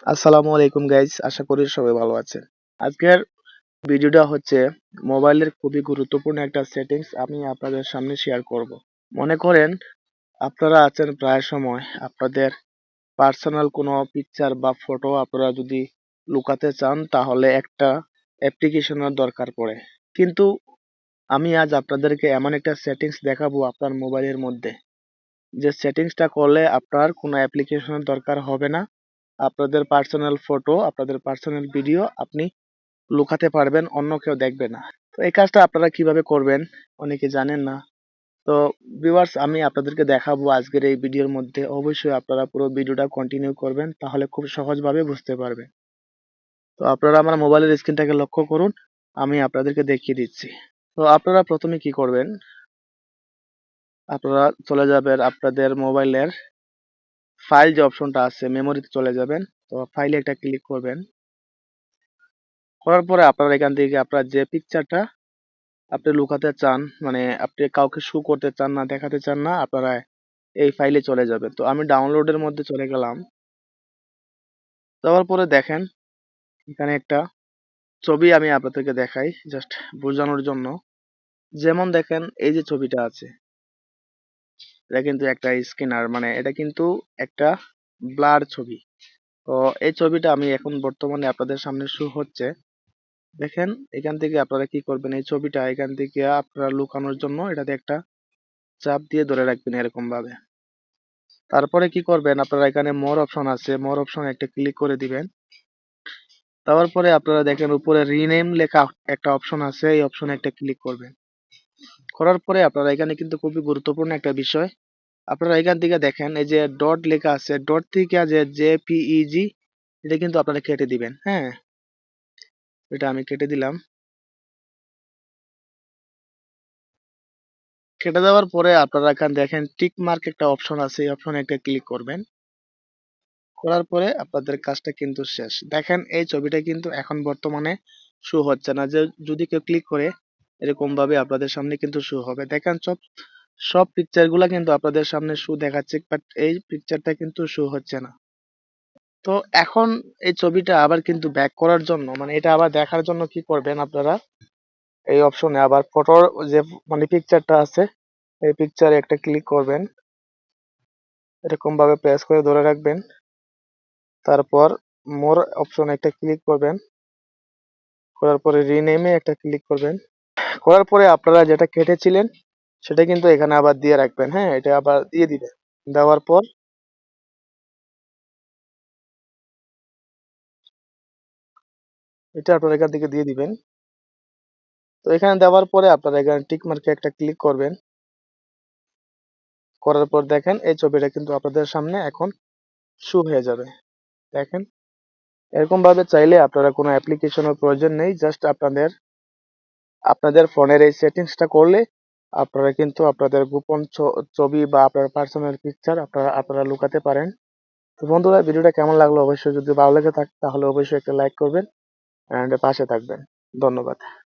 আসসালামু আলাইকুম গাইজ, আশা করি সবাই ভালো আছেন। আজকের ভিডিওটা হচ্ছে মোবাইলের খুবই গুরুত্বপূর্ণ একটা সেটিংস আমি আপনাদের সামনে শেয়ার করব। মনে করেন আপনারা আছেন প্রায় সময় আপনাদের পার্সোনাল কোনো পিকচার বা ফটো আপনারা যদি লুকাতে চান তাহলে একটা অ্যাপ্লিকেশনের দরকার পড়ে। কিন্তু আমি আজ আপনাদেরকে এমন একটা সেটিংস দেখাবো আপনার মোবাইলের মধ্যে, যে সেটিংসটা করলে আপনার কোনো অ্যাপ্লিকেশনের দরকার হবে না। আপনাদের পার্সোনাল ফটো, আপনাদের পার্সোনাল ভিডিও আপনি লুকাতে পারবেন, অন্য কেউ দেখবে না। তো এই কাজটা আপনারা কিভাবে করবেন অনেকে জানেন না। তো ভিউয়ার্স, আমি আপনাদেরকে দেখাবো আজকের এই ভিডিওর মধ্যে। অবশ্যই আপনারা পুরো ভিডিওটা কন্টিনিউ করবেন, তাহলে খুব সহজভাবে বুঝতে পারবেন। তো আপনারা আমার মোবাইলের স্ক্রিনটাকে লক্ষ্য করুন, আমি আপনাদেরকে দেখিয়ে দিচ্ছি। তো আপনারা প্রথমে কি করবেন, আপনারা চলে যাবেন আপনাদের মোবাইলের ফাইল যে অপশনটা আছে, মেমোরিতে চলে যাবেন। তো ফাইলে একটা ক্লিক করবেন। করার পরে আপনারা এখান থেকে আপনার যে পিকচারটা আপনি লুকাতে চান, মানে আপনি কাউকে শো করতে চান না, দেখাতে চান না, আপনারা এই ফাইলে চলে যাবেন। তো আমি ডাউনলোডের মধ্যে চলে গেলাম। যাওয়ার পরে দেখেন এখানে একটা ছবি আমি আপনাদেরকে দেখাই জাস্ট বোঝানোর জন্য। যেমন দেখেন এই যে ছবিটা আছে, এটা কিন্তু একটা স্ক্যানার, মানে এটা কিন্তু একটা ব্লার ছবি। তো এই ছবিটা আমি এখন বর্তমানে আপনাদের সামনে শো হচ্ছে। দেখেন এখান থেকে আপনারা কি করবেন, এই ছবিটা এখান থেকে আপনারা লুকানোর জন্য এটাতে একটা চাপ দিয়ে ধরে রাখবেন এরকম ভাবে। তারপরে কি করবেন, আপনারা এখানে মোর অপশন আছে, মোর অপশন একটা ক্লিক করে দিবেন। দেওয়ার পরে আপনারা দেখেন উপরে রিনেম লেখা একটা অপশন আছে, এই অপশনে একটা ক্লিক করবেন। করার পরে আপনারা এখানে কিন্তু খুবই গুরুত্বপূর্ণ একটা বিষয়, আপনারা এখান থেকে দেখেন এই যে ডট লেখা আছে, ডট থেকে যে জেপিইজি এটা কিন্তু আপনারা কেটে দিবেন। হ্যাঁ, এটা আমি কেটে দিলাম। কেটে দেওয়ার পরে আপনারা এখানে দেখেন টিক মার্ক একটা অপশন আছে, এই অপশনে একটা ক্লিক করবেন। করার পরে আপনাদের কাজটা কিন্তু শেষ। দেখেন এই ছবিটা কিন্তু এখন বর্তমানে শো হচ্ছে না, যে যদি কেউ ক্লিক করে এরকম ভাবে আপনাদের সামনে কিন্তু শো হবে। দেখেন সব সব পিকচার গুলা কিন্তু আপনাদের সামনে শো দেখাচ্ছে, বাট এই পিকচারটা কিন্তু শো হচ্ছে না। তো এখন এই ছবিটা আবার কিন্তু ব্যাক করার জন্য, মানে এটা আবার দেখার জন্য কি করবেন আপনারা, এই অপশনে আবার ফটোর যে মানে পিকচারটা আছে, এই পিকচারে একটা ক্লিক করবেন। এরকম ভাবে প্রেস করে ধরে রাখবেন। তারপর মোর অপশনে একটা ক্লিক করবেন। করার পরে রিনেমে একটা ক্লিক করবেন। করার পরে আপনারা যেটা কেটেছিলেন সেটা কিন্তু এখানে আবার দিয়ে রাখবেন। হ্যাঁ, এটা আবার দিয়ে দিবেন। দেওয়ার পর এটা আপনারা এখান থেকে দিয়ে দিবেন। তো এখানে দেওয়ার পরে আপনারা এখানে টিক মার্কে একটা ক্লিক করবেন। করার পর দেখেন এই ছবিটা কিন্তু আপনাদের সামনে এখন শো হয়ে যাবে। দেখেন এরকম ভাবে চাইলে আপনারা কোনো অ্যাপ্লিকেশনের প্রয়োজন নেই, জাস্ট আপনাদের আপনাদের ফোনের এই সেটিংসটা করলে আপনারা কিন্তু আপনাদের গোপন ছবি বা আপনার পার্সোনাল পিকচার আপনারা আপনারা লুকাতে পারেন। তো বন্ধুরা, ভিডিওটা কেমন লাগলো, অবশ্যই যদি ভালো লেগে থাকে তাহলে অবশ্যই একটা লাইক করবেন এন্ড পাশে থাকবেন। ধন্যবাদ।